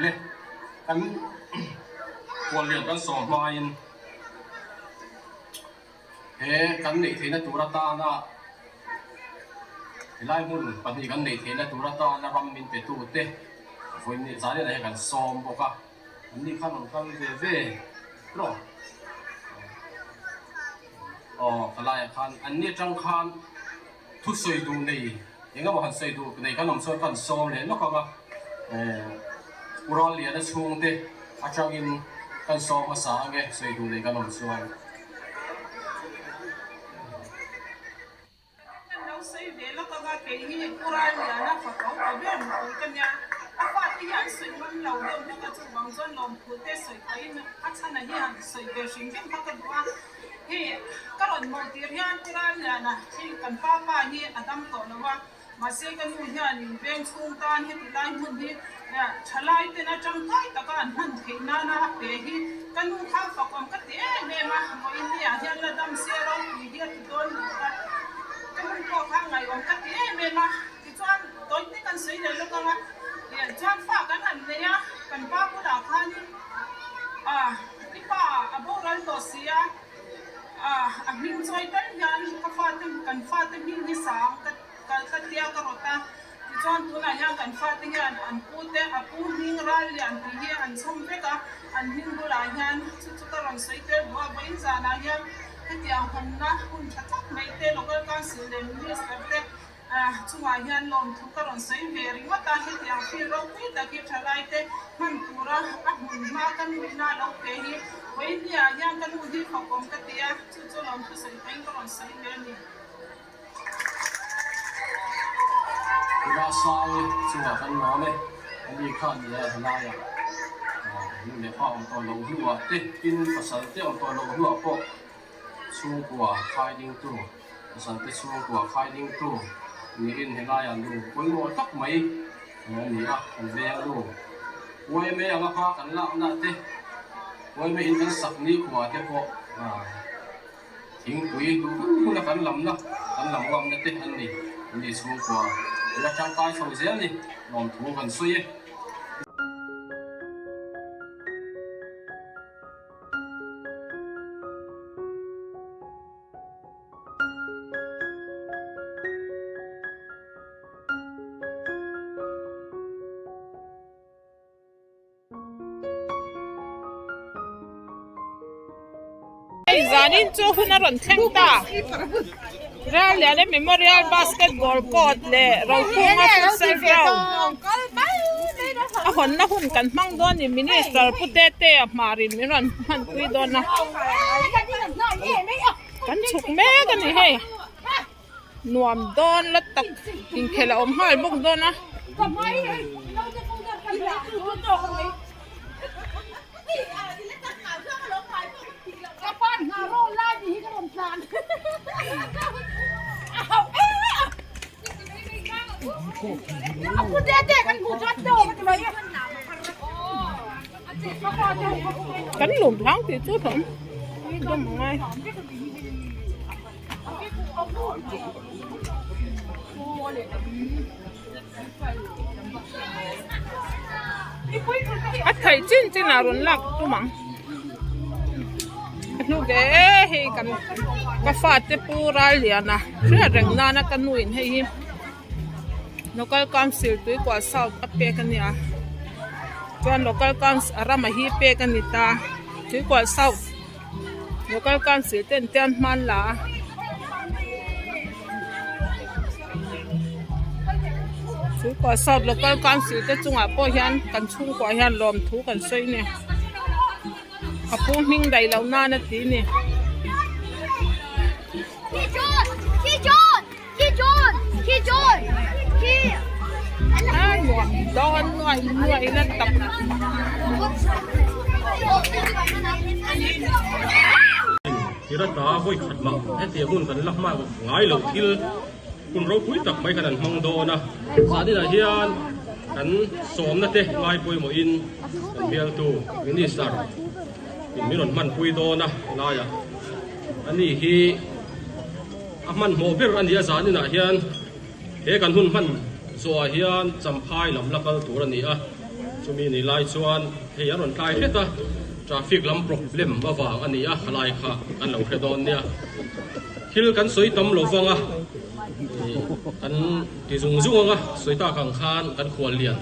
le kan wal lian kan som ma in he kan nei theina turata na lai mun pani kan nei theina turata na ram min pe tu te voi ni zari na kan som boka ani khan kan ve ro kalai khan ani tang khan thu soi du nei yenga ba han soi du nei kan om so kan som le no ka ural lian na chung te atang in kan som ma sa nge soi du nei kan om so xây để nó có cái gì curai là nó phải có ở bên một cái nhà các bạn thì hiện xây mình lâu đâu nhưng mà chúng bằng dân làm phụ tế xây cái các sản này hiện xây về sinh viên các cái đó thì các bạn một tiền hiện curai là nè thì cần pha hiện adam tổ nóว่าmà xây cái nuôi hiện bên trung tan hiện thì lại muốn đi trả lại thì nó chẳng thấy tất cả mình thì na về thì cái nuôi khác phải còn cái tiền này mà mọi người hiện là đam xe rồi thì hiện tôi cái có thang này còn cắt tỉa mềm mà thì cho anh tối tí cần sấy để lúc mà để cho anh pha cái hành này á cần pha của đào khan đi pha bố ra tổ xía mình chơi tới nhà cái pha thêm cần pha thêm mình đi sáng cái tia cái rồi ta thì cho anh tụi này nha cần pha thêm nhà anh cút thế cút mình ra liền thì nha anh xong thế cả anh mình bố lại nha chút cái rồi sấy thế bố bây giờ này nha cái tiếng hồn na hồn chắc mấy tên nó có con sự lên như thế chúng ai hiện lòng thu cáiron xây về rồi mà ta cái tiếng phi rồi cái ta cái trả lại thế mình tu ra hồn mà cái người na đâu cái gì vậy nhà nhà cái người đi học công cái tiếng chú lòng chú xây cáiron xây lên đi ra sao chú ở phần nó này anh đi khăn gì là lai à nhưng để họ còn lâu nữa tết pin phát sản tết còn lâu nữa po chung của khai đinh tu sản tết chung của khai đinh tu ni in hiện nay anh du cuối mùa tắc mấy ni anh về du quay mấy anh pha cảnh làm nè tết quay mấy in cảnh sập ni của tết po tiếng quý du cũng là cảnh làm nè tết anh đi chung của là trang tay sầu dễ đi làm thủ gần suy zanin cho huna ron theng ta ra le memorial basketball court le ro khunga futsal ground a hon na hun kan mang don ni minister putete a marin mi ron han pui don na kan chuk me kan ni he nuam don la tak in khela om hal buk don na aku dedek kan ku jodoh macam mana kan lùm thắng thì chú thủng đâm ngay thầy chín nào rồi lạc tu mắng nu ge he kan ka fa te pura liana re reng na na kan nuin he local council tu kwa south ape kan ya chuan local council arama hi pe kan ni ta tu kwa south local council ten man la tu kwa south local council te chunga po hian kan chung kwa hian lom thu kan soi ne apung ming dai lau na na ti ni ai nuam don nuai na tập kira ta voi khat ma he te mun kan lak ma ngai lo thil kun ro pui tak mai kan mang do na sa di na hian kan som na te ngai pui mo in kan bial tu minister mi ron man pui do na la ya ani hi aman mo ber an dia sa ni na hian he kan hun man so hian champhai lam lakal tur ani a chumi ni lai chuan hei an ron tlai hleta traffic lam problem awang ani a halai kha an lo hredon nia thil kan soi tam lo wanga kan ti zung zung anga soita kang khan kan khwal lian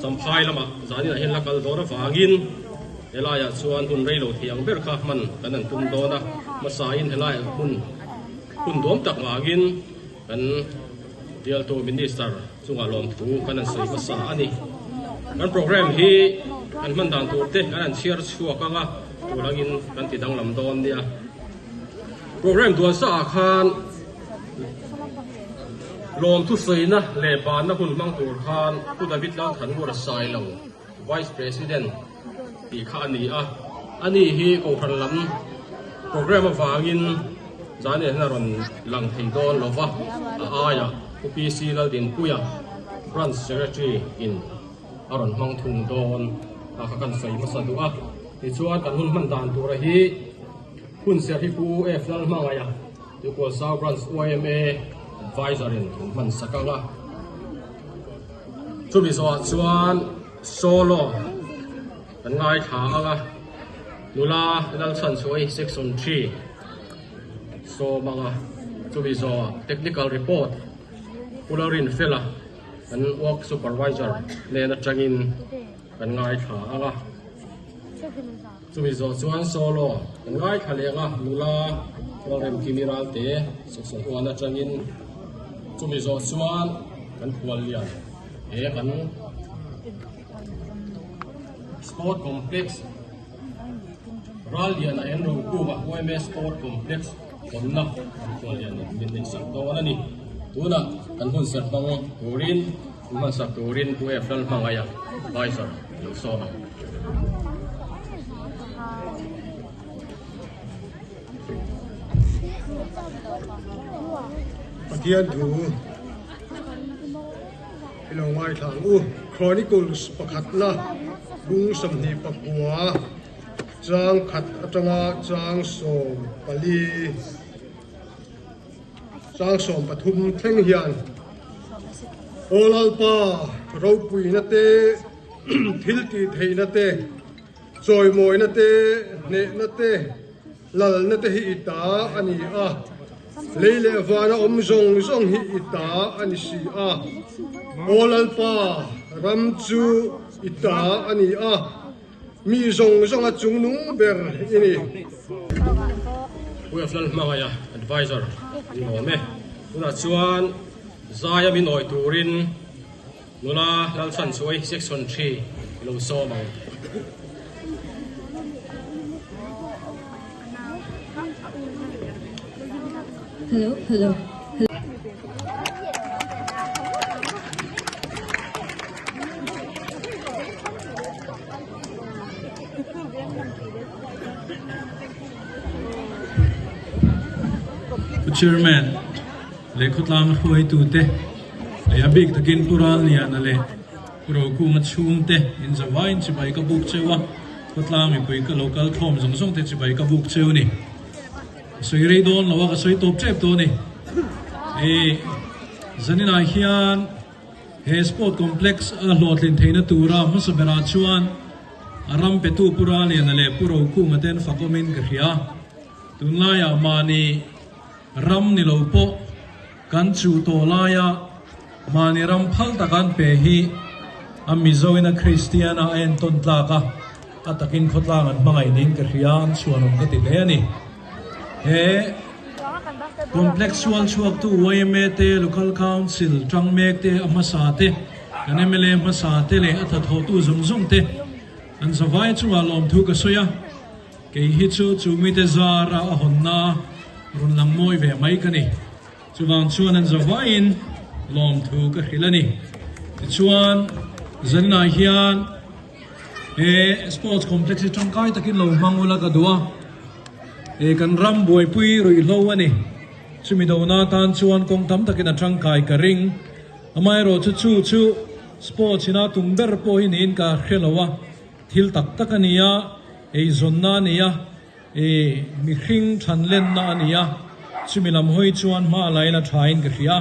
champhai lama zani a hen lakal dor awangin helaya chuan hun reilo thiang ber kha man kan an tum dona masain helai hun dom tak wangin kan deal to minister chunga lom thu kan an sei masa ani kan program hi kan man dan tur te kan an share chuak anga tulangin kan ti dang lam don nia program tu sa khan lom thu seina le ban na hun mang tur khan tu david lau than wor sai lo vice president ti kha ani a ani hi ko phan lam program awangin zane na ron lang thei don lova aya UPC lal din puya branch secretary in aron mang thung don kan sei masadu a ti chuan kan hun man dan tur hi hun ser hi pu f lal mangaya ti ko sa branch OMA advisor in man sakanga chumi so chuan solo kan ngai tha anga nula lal san choi section 3 so manga chumi so technical report Pularin Fela and work supervisor Lena Changin and Ngai Tha Anga Chumizo Chuan Solo and Ngai Thalenga Mula Lorem Kimiral Te Section 1 Changin Chumizo Chuan and Kualian and Sport Complex Ralian and Rukuma OMS Sport Complex Konna Kualian Minister Tawanani Tuna kan hun ser pang turin man sa turin ku e flan mangaya advisor lo so Patian du ilong mai thang chronicles pakhat na bung samni pakwa chang khat atanga chang so pali Sang som pathum thleng hian olalpa ropui na te thilti theina te choi moi na te ne na te lal na te hi ita ani a leile vana om zong zong hi ita ani si a olalpa ramchu ita ani a mi zong zong a chung nung ber ini ku e flan mangaya advisor no me una chuan zaya min oi turin nula lal san choi section 3 lo so mang Hello. Chairman, le khutlang huai tu te, le abik takin pural niya na le, puro kuma chung te, in za wain chibay ka buk chewa, khutlang ipui ka local thom zong zong te chibay ka buk chew ni. Soy rei don lawa ka soy top chep to ni. Zanina hiyan, he sport complex lotlin theina tura masabera chuan, aram petu pural niya na le, puro kuma ten fakomin kahya. Tunlaya mani, ram ni lo po kan chu to laya mani ram phal ta kan pe hi ami zoina christiana en ton tlaka atakin khotlang an mangai ning ka rian chuanom ka ti le ni he complex wal chuak tu OMA te local council trangmek te amasa te kan MLA amasa te le atha tho tu zung zung te an zawai chuwa lom thu ka soya ke hi chu mi te zara a honna run lang moi ve mai kani chuwang chuan an zawain lom thu ka hilani chuan zanna hian sports complex tangkai takin lo mangula ka duwa kan ram boi pui roi lo ani chumi do na tan chuan kong tam takin atangkai ka ring amai ro chu sports ina tungber po hin in ka khelawa thil tak takania zonna nia mi hring than len na ania chimilam hoi chuan ma lai na thain ka hria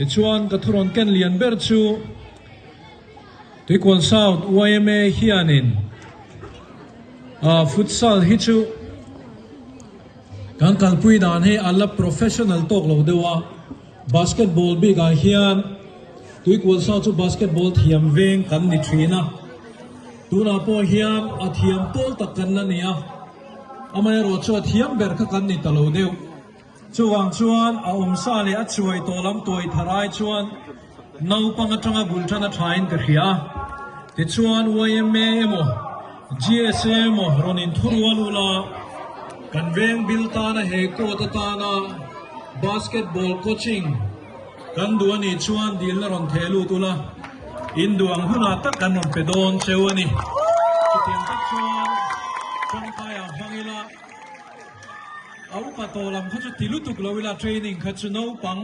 ติชวนกระทุรนเกนเลียนเบอร์ชูที่คนสาวYMAเฮียนินฟุตซอลฮิชูการกัลปุยดานให้อัลลับโปรเฟชชั่นอลตกเราเดียวบาสเกตบอลบีกาเฮียนที่คนสาวจูบาสเกตบอลเทียมเวงกันนิทรีนะตัวน่าพอเฮียนอาเทียมโตลตักกันนั่นเนี่ยอเมริกาเทียมเบอร์กันนิตเราเดียวชวนอาซาลีอัช่วยตัวลำตัวทารายชวนน้าปังจังบุลชนะทายน์กระเฮียติชวนYMAโม GSM โมรอนินทุรวัลุลากันเวงบิลตานะเฮโกตตานะบาสเกตบอลโคชิงกันดวนี่ชวนดีลรอนเทลูตุลาอินดวงหุนาตักกันนนเปดอนเชวนี่ที่เทียมตักชวนจังไคอาฟังอิลาเอาปัตโตลำเขาจะติลุตุกลาเวลาเทรนนิ่งเขาจะน้าปัง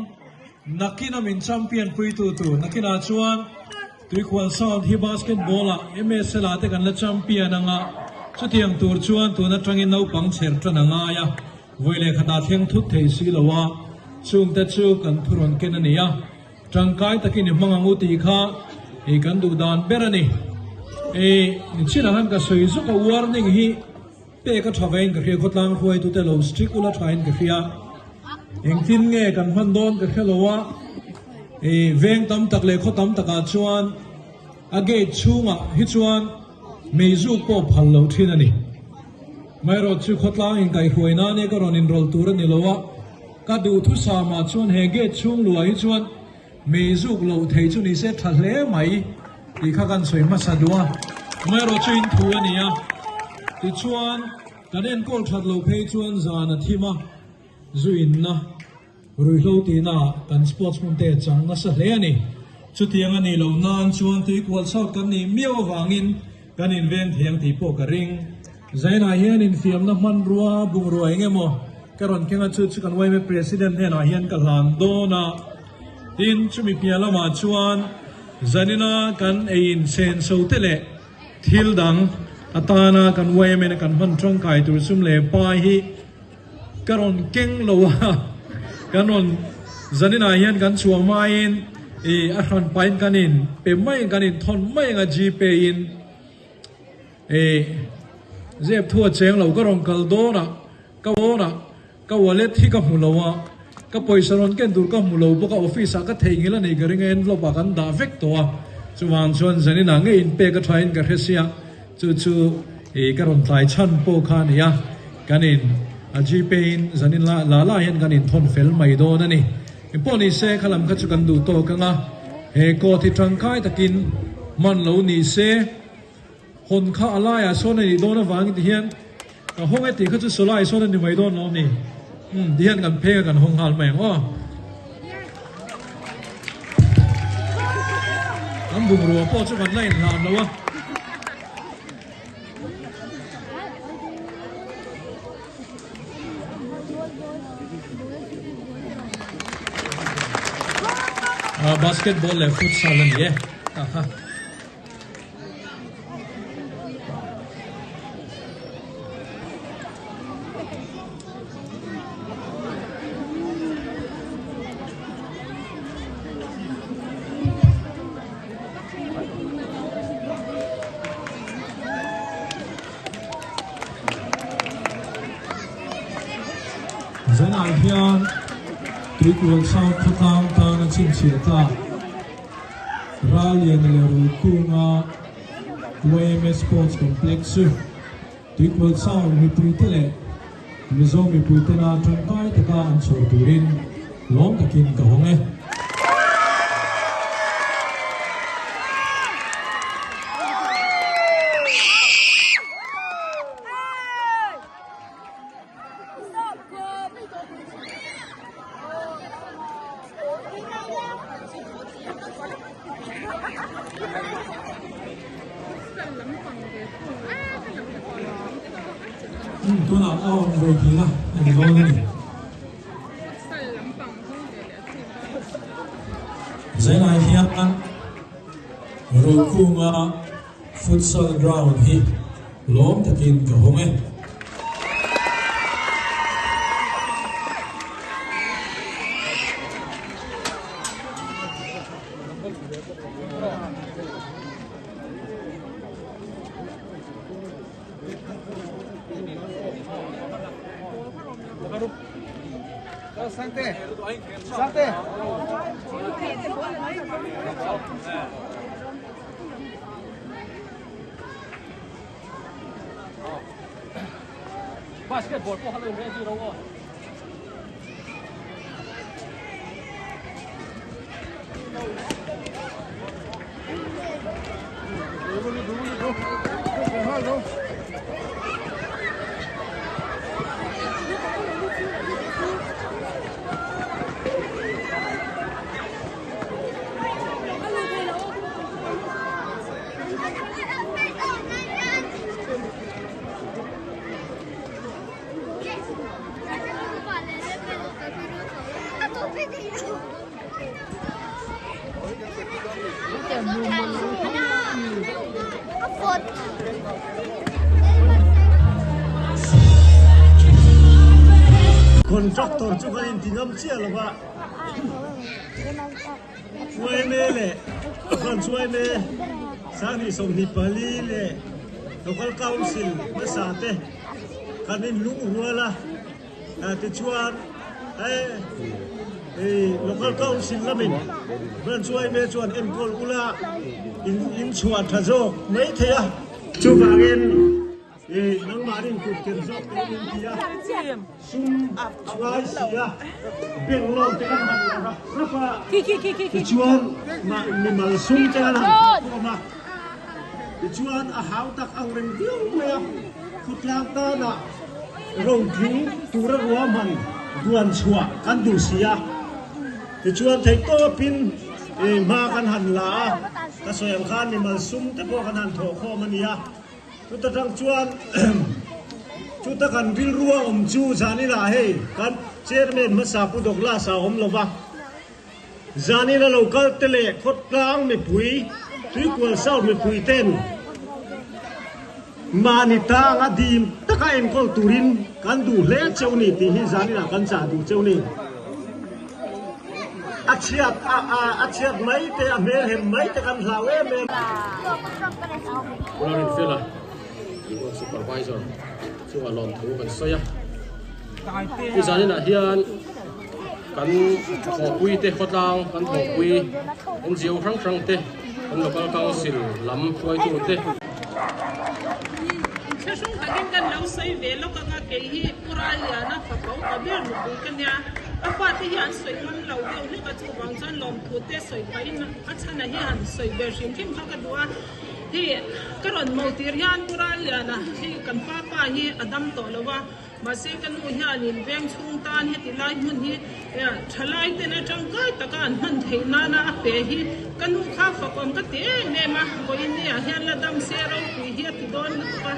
นักกินามินแชมเปี้ยนปุยตูนักกินาชวนตุยควรสอนที่บาสเกตบอลละMSลาเตกันละแชมเปี้ยนนังะชุดยังตัวชวนตัวนักทางอินน้าปังเชิดนังายะวัยเล็กขนาดเทียงทุดเทสีละวะช่วงแต่ช่วงกันทุรนเกนนี่ยะจังไกตะกินมังงูตีข้ากันดูดานเบรนี่นี่ชิลหันกับสวยสุขวาร์นิ่งฮีเป้ก็ทำเองกับเฮียคนต่างคุยตัวเตลสติกุลาทายน์กับเฮียเองทิ้งเงกันพันดอนกับเฮียละวะเวงตั้มตักเล็กเขาตั้มตักอาชวนอาเกตชูงะฮิชวนไม่จูบปอบพัลลูที่นั่นนี่ไม่รอดชูคนต่างเองกับคุยนั่นเองก็รอนินรอลตัวนี่ละวะก็ดูทุสามาชวนเฮเกตชูงลัวฮิชวนไม่จูบเราเทชุนิเซทะเลไหมที่ข้ากันสวยมาสะดวกไม่รอชินทัวนี่อ่ะที่ชวนกันเองก็ทัดเราเพชวนจานที่มาจุอินนะรู้เราตีน่ะกันสปอร์ตมันเตะจังนะสักเลยนี่ชุดยังอันนี้เรานานชวนที่ควรสอบกันนี่เมียววางินกันอินเวนเทียงที่พวกกระริงใจน่าเฮียนอินฟิล์มน้ำมันรัวบุงรัวเงี้ยมั้งกระรอนเก่งชุดกันไว้เป็นประธานเนี่ยน่าเฮียนกันหลานโดนะดินชุมีเพียละมาชวนจันน่ากันเอ็นเซนโซเตเล่ทิลดังอัตานากันไว้เป็นกันพันช่องไก่ตัวซุ่มเล่ปายฮีกระรอนเก่งโลวะกันนนจันน่าเฮียนกันชัวมาอินอาหารไปกันอินเป็นไม่กันอินทนไม่กันจีเปอินเจ็บทั่วเชียงเราก็รองกัลโดนะก็วนะก็วอลเล็ตที่กับมูลวะก็ปล่อยสรอนเกนดูก็มูลวะพวกออฟฟิศก็เทียงแล้วนี่ก็เรื่องเงินลบกันดาเฟกตัวชวนจันน่าเงินเปก็ทายกันเฮียจู่ก็รอนไทยชันโปคานี่ยกันอินอาจีเปอินจันน่าลาเห็นกันอินทนเฟลไม่โดนนี่พวกนี้เสกขลังก็จะกันดูโตกันนะเฮโกที่ทางค่ายตะกินมันเหล่านี้เสคนข้าอะไรอ่ะโซนนี่โดนฟังที่เห็นห้องไอ้ที่เขาจะสลายโซนนี่ไม่โดนเรานี่ที่เห็นกันเพลกันห้องหันแมงอ๋อน้ำบุงรัวพ่อจะกันไล่หลานแล้ววะบาสเกตบอลและฟุตซอลนี่จันอาเฮียนที่กวนสาวทุกทางทางชิมเชียตาราเลียนเลรูคูงาYMA Sports Complex ที่กวนสาวมีปุยเตะมิโซมีปุยเตนาทางใต้ตะการโซตูรินล้อมตะกินกับหงเอตัวน่ะเอาไปกินละอันนี้ก็นี่ใจน่าเฮียนรูคูงาฟุตซอลกราวน์ที่ล้อมตะกินกับหงเอ basketball po halu ready rawคนจักตัวจุกันที่น้ำเชี่ยหรอวะช่วยเมย์เลยคนช่วยเมย์สามีส่งนิปาลีเลยแล้วก็เก้าสิลมาสาเตะกันนี่ลุงหัวละติดชวนlocal council lamin ben chuai me chuan en kol ula in chuan tha jok mai thea chu wangin nang marin ku ken jok in dia sum chuai sia beng lo te kan han la rapa ki chuan ma ni mal sum te kan han ma chuan a hau tak ang reng tiu me khutlang ta na rong thing tura ruwa man duan chua kan du sia thì chuan thấy to pin ma kan han la ta soyam khan ni mal sum te ko kan han tho kho mania tu ta tang chuan chu ta kan bil ruwa chu jani la he kan chairman ma sa pu dok la sa om lova jani la local tele khot tlang me pui tui kwal sau me pui ten mani ta nga dim ta ka en kol turin kan du le cheu ni ti hi jani la kan cha du cheu ni achiat mấy te amer hem mấy te kan lawe me Ronald Fela supervisor chu wa lom thu kan soya ki zani na hian kan kho pui te khotang kan kho pui NGO rang te kan local council lam khoi tu te Sung hakin kan lau sai ve lo ka nga ke hi pura ya na fa ko ka ber lu ku kan ya a fa ti han soi man lau de ni ka chu wang chan lom thu te soi pai na a chana hi han soi ber shin kim kha ka duwa hi karon mo tir yan pura ya na hi kan pa hi adam to lowa ma se kan u hian in veng chung tan he ti lai mun hi ya thalai te na tang kai ta kan man thei na na pe hi kan u kha fa kom ka te ne ma ko in ya hian la dam se ro ku hi ti don na ka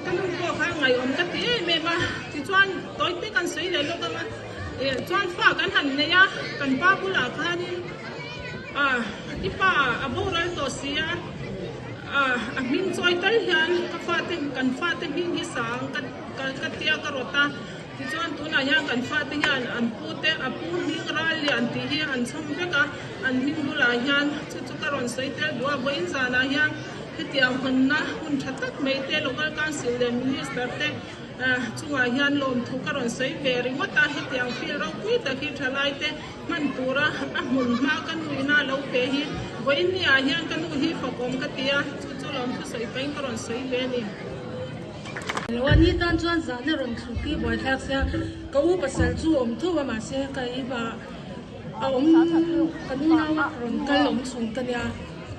kan u ko kha ngai om ka te me ma ti chuan toi te kan sei le lo ka ma chuan fa kan han ne ya kan pa bula khan ipa aboral to sia min choi tal hian ka fa te min hi sang ka tia ka rota ti chuan tuna hian kan fa te hian an pu te a pu ning ral lian ti hi an chom veka an ning bula hian chu ka ron sei tel duwa boin zana hian hetiang hun na hun thatak mei te local council le minister te chunga hian lom thu ka ron sei ve ringota hetiang fil ro pui ta khi thalai te man tura a mun ma kan nuina lo pe hi boin ni a hian kan u hi fakom ka tia chu lom thu sei pen ka ron sei ve ni Wani tan chuan zane ron thuki boy thak sia ka u pasal chu om thu wa ma se kai ba a om kanuna wa ron kalom chung kania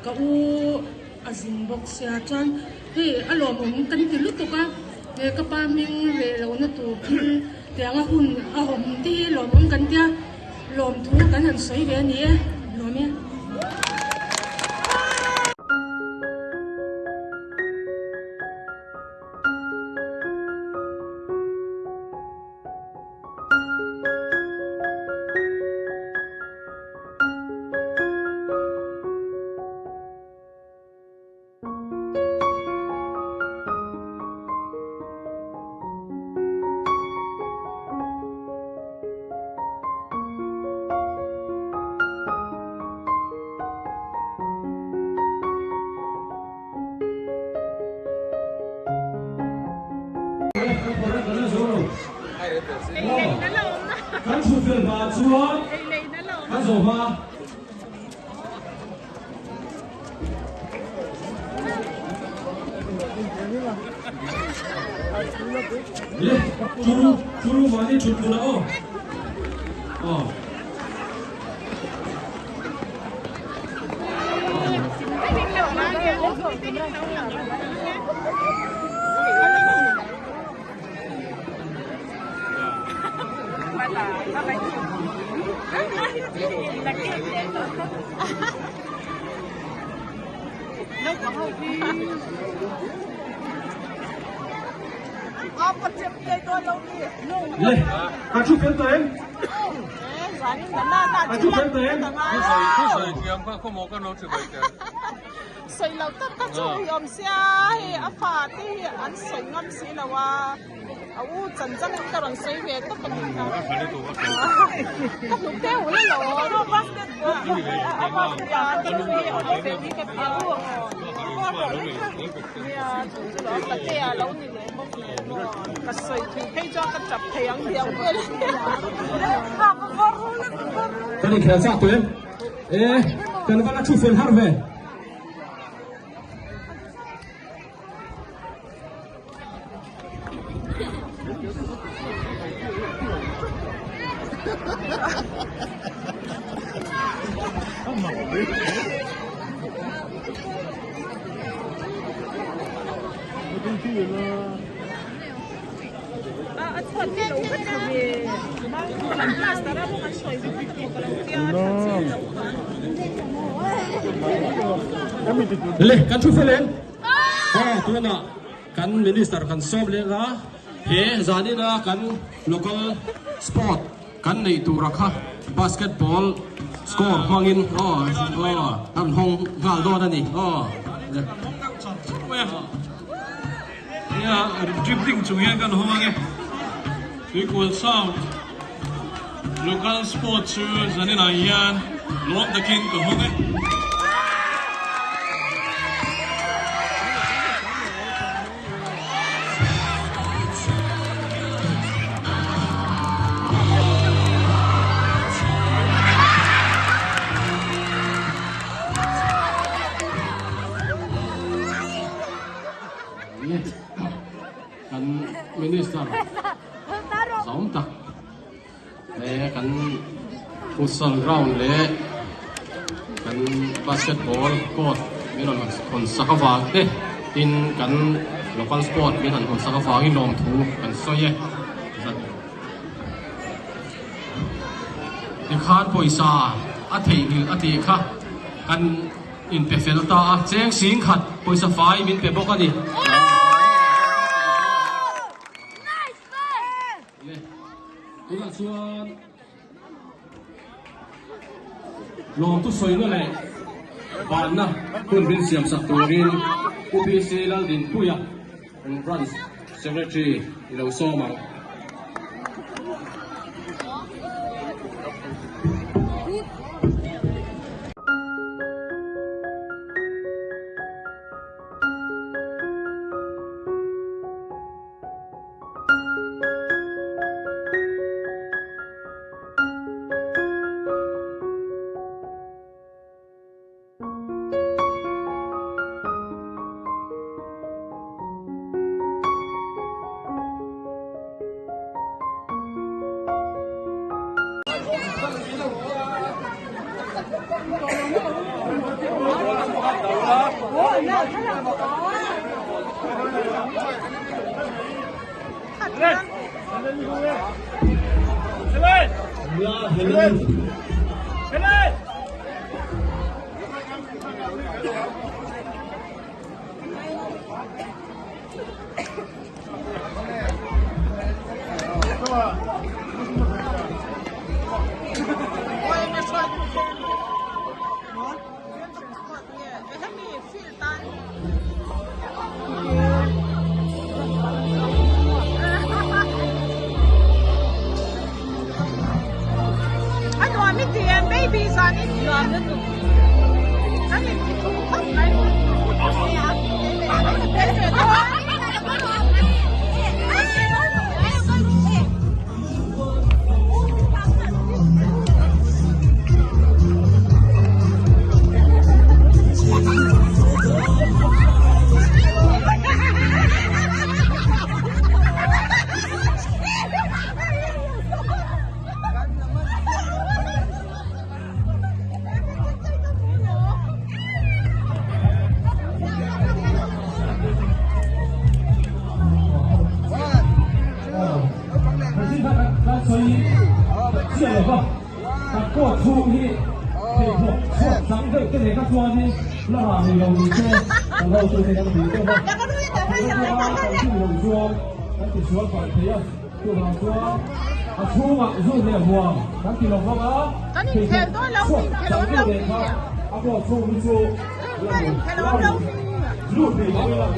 ka u azin box sia chuan he alom om kan ti lu to ka he ka pa ming re lo na tu pin te anga hun a hom ti lom om kan tia lom thu kan han soi ve ni lo me kan chu fel ba chuan kan zo ma le churu ma ni chut pula o le kan chu fel tên kan chu fel tên sợi lâu tất cả chú yom xia à phá thì anh sợi ngâm xí là wa u chân chân cái lần sợi về tất cả những cái các lúc theo lấy lỗ nó bắt được à bắt được cái lúc này ở bên đi cái tiêu cái kia lâu như vậy cái sợi thì thấy cho cái chập thì ăn nhiều cái cái này khéo sao tuyến cái nó là chu fel har về le kan chu fel en tu na kan minister kan sob le la he zani na kan local sport kan nei tu rakha basketball score hangin am hong gal do na ni ya dribbling chung yan kan hong equal sound local sport chu zani na yan lom the king ko hong kan minister som tak le kan futsal ground le kan basketball court mi non kon sakawak in kan local sport mi han kon sakawak in lom thu kan soye ti khan poisa a thei hil a ti kha kan in pe felta cheng sing khat poisa fai min pe bok ani Ila chuan lom tu soi na le ban na kun bin siam sak turin UPC lal din puya and branch secretary ilo somang babies on it. นี่ละหามีลงดีเช่แต่เราตัวเองมีตัวบ้างตัวที่ลงชัวนั่นคือชัวก่อนเทียตัวเราชัวอาชัวมาชัวเนี่ยหัวนั่นคือลงบ้างที่ชัวจังเด็กครับอาชัวชัวไม่ชัวลูกเด็กไม่ละ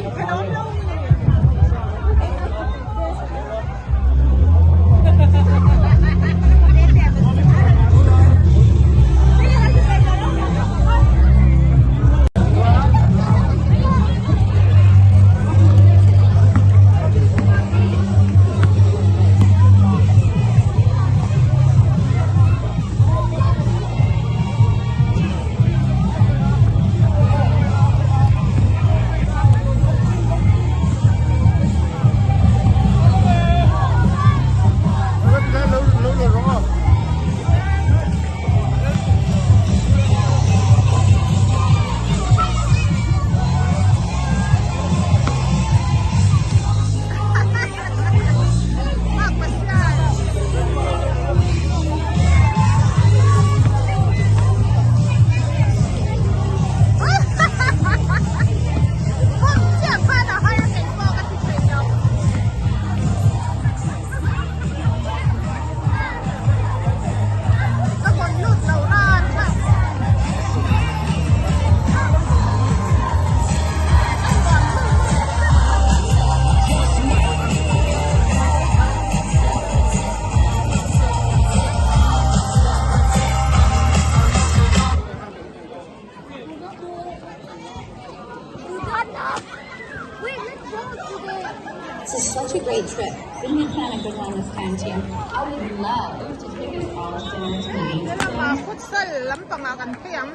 This is such a great trip. Didn't we plan a good one this time too? I would love to take it all dinner tonight. Futsal lam pangakan tiang.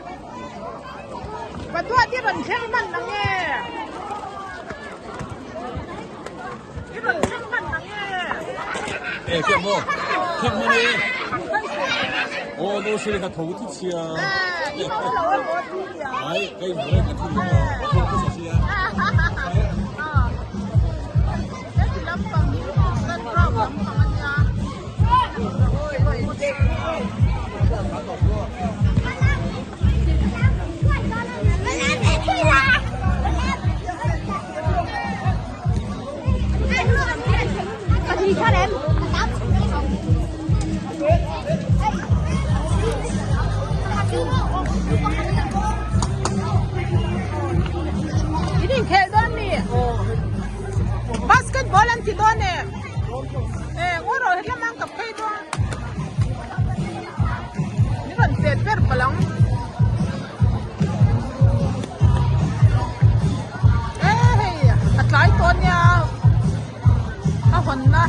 Batua di ron cheng man nang e. Di ron cheng man nang e. 예, 그냥 뭐, 캔머니. 너 소리가 더 우티치야. Di mo la wa mo ti ya. 아이, 그게 뭐야, 같은 거. 더 우티치야. Di lam pang di futsal ram lam pangan ya. Ini kheldon ni. Basketball an ti don e. Ngoro hela mang kap khai don. Ni ron te per palang. Atlai ton ya. Ahon na.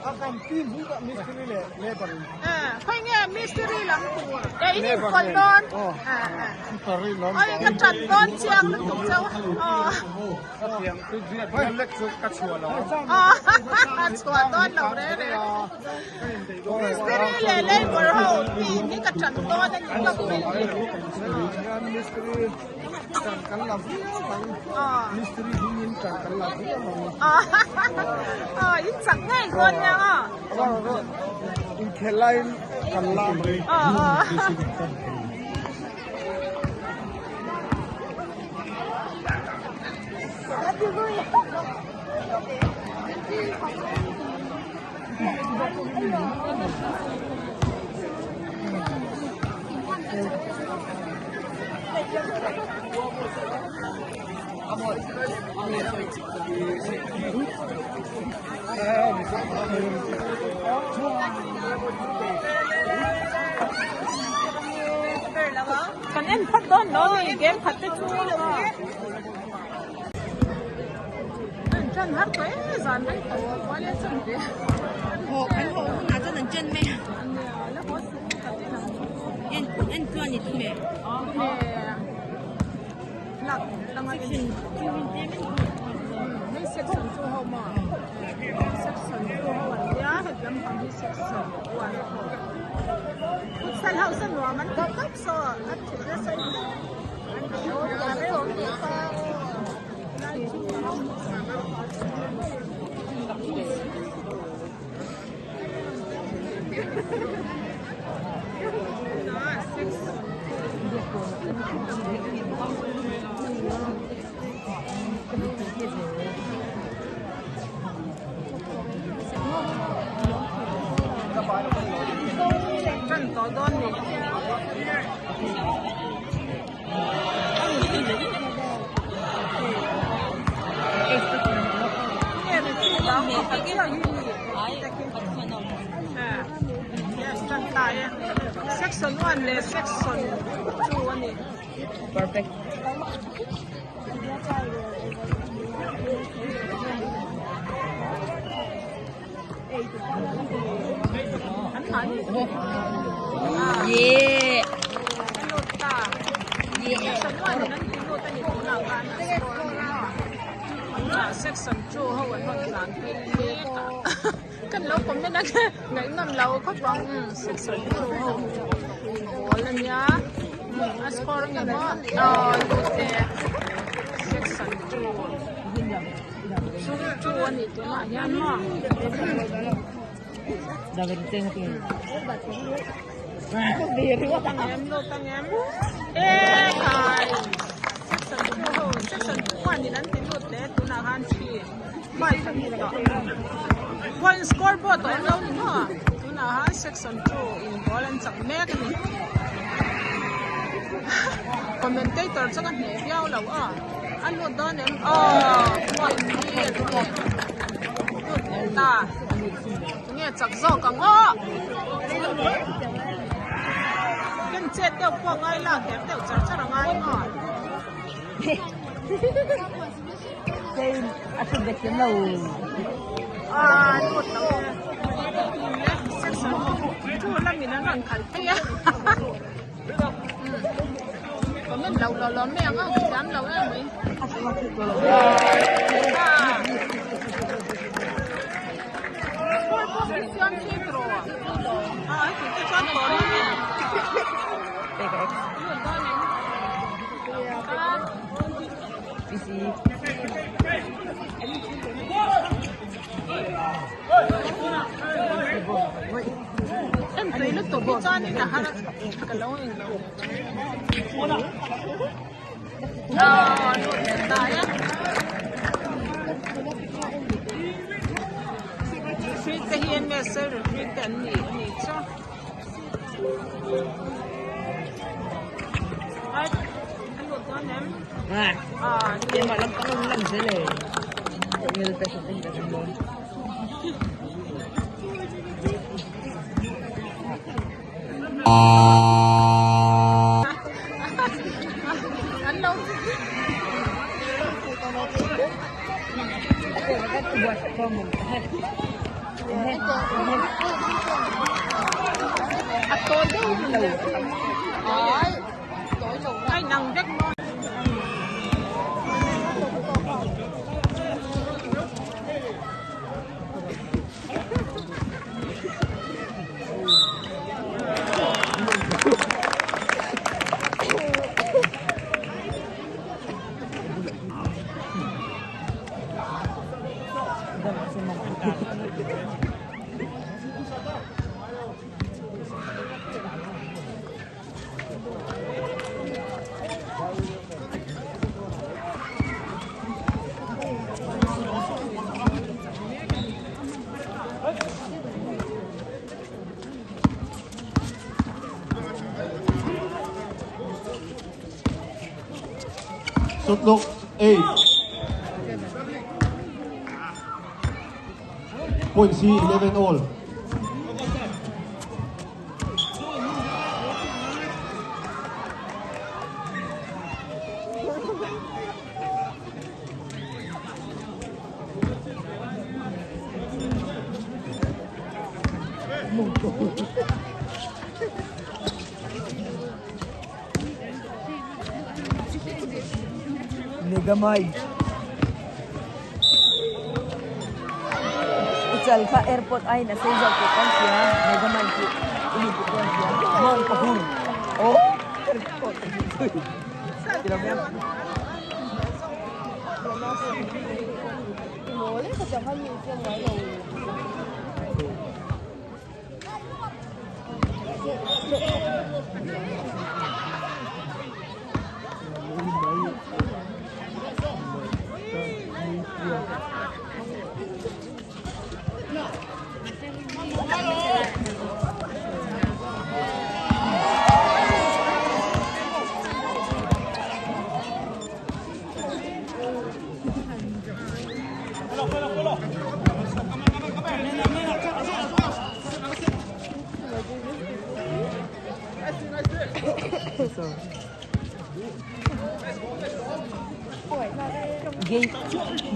akan tim buka misteri le parin ค่อยเนี่ยมิสทรีหลังตัวแต่อีนี่คนนอนmisteri non ไอ้กระจัดก้อนเชียงถูกเจ้าyang tu dia lek su ka chua lo ชัวต้นเราเลยมิสทรีเลยบริโภคปีนี่กระจัดก้อนนี่ก็เป็น misteri kan lam misteri dingin kan lamยิ่งสักง่ายคนยังin khelain kan lam kan en phat don no ni game phat te chu lo chân hát cái dàn đấy tàu quá lên chân đi hộ nào cho nên chân mẹ em cho nhỉ mẹ lạc đang ở trên mấy section chu hậu mà section chu hậu giá hết lắm còn đi section quan sân hậu sân hòa mình có cấp so hết chỉ là sân chân có đón này section 1 le section 2 ni perfect yeah section 2 hậu vẫn còn làm cái cái lâu cũngไม่ได้ngày năm lâu có bằng section 2 hậu lần nhá score ngày mà section 2 นี่ตัวมายันมา dapat tengok ni Diri ko tangem kai section 1 ni nan tinut le tunahan chi mai kami to one scoreboard to lo ni mo tunahan section 2 in bolan sak mek ni commentator changan ne piao lo anu don em mai ni ta nghe chak zo ka ngo ken che teo po ngai la ke teo char char ngai ngo đây aku dah kenal nuột đâu section 2 là mình đang ăn khẩn thế có mình lâu mẹ ngon dám lâu em ấy posición centro cái chọn có em thấy nó tổ chức cho nên là hai cái lâu hình lâu tại á phía tây hiên mẹ sơ rồi phía tây nhỉ cho anh một con em dia malam kalau sele ni lepas tu dah semua anh đâu buat kamu tôi đâu cái năng rất Shot look 8. Point C 11 all. Megamay. Ical ka airport ay na sa ko kan siya. Megamay ko. Ini ko kan siya. Mon ka hu. Oh. Airport. Kira mo. Boleh ko jangan museum lain.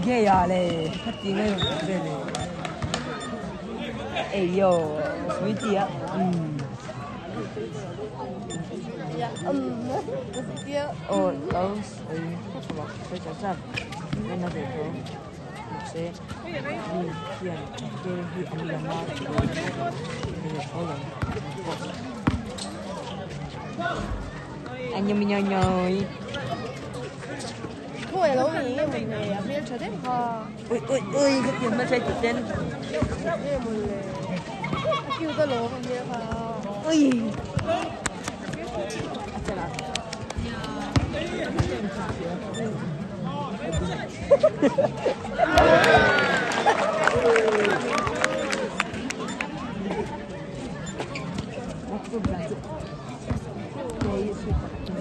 Gay ale, hati ngai bele. Yo, sweetie ya. Ya, dia Oh, laos, coba saya cacat. Mana tu? Saya di kian, di ambil gambar. Anh nhoi. Thôi lâu mình mình này biết cho đấy ha. Ui, cái tiền nó chơi tự tên. Mình kêu tới lâu mình biết ha. Ui.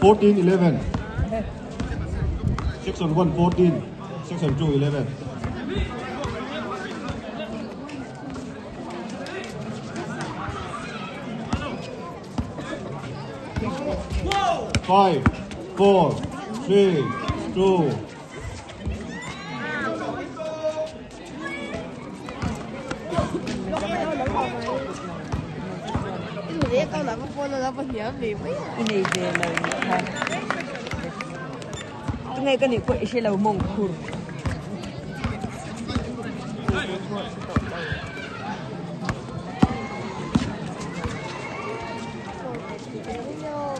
Fourteen 11. Section 1 14. Section 2 11. Five, 4, 3, 2. Dia kau nak apa nak apa dia ambil. Ini je lah. Tengah kan ni kau isi lau mongkur.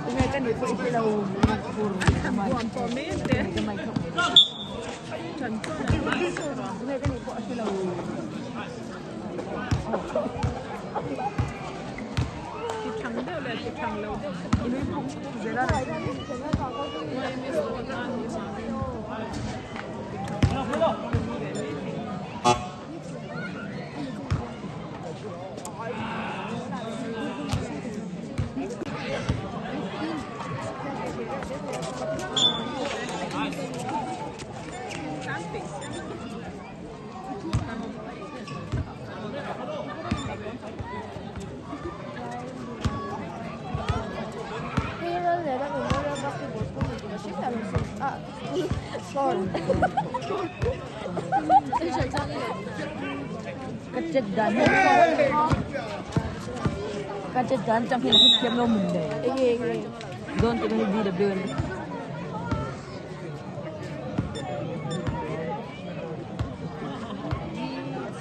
Tengah kan ni kau isi lau mongkur. Buang pamit deh. Tengah kan ni kau isi lau. Ini pun jelas. จัดการการจัดการจำเป็นที่เข้มเราหมุนเลยโดนตัวนี้ดีดับเดิน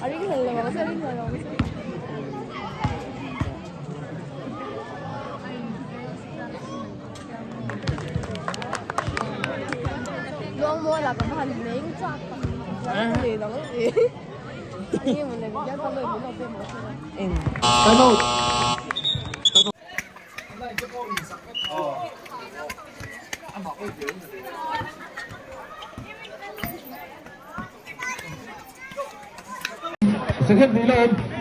อันนี้เห็นเลยว่าเส้นนี้เลยน้องมัวหลับกับพันเล้งจักเลยเราก็ดีนี่มันเลยยังทำเลยเหมือนเราเป็นหมดเลยเอง ไปโน่น Sẽ hết đi lên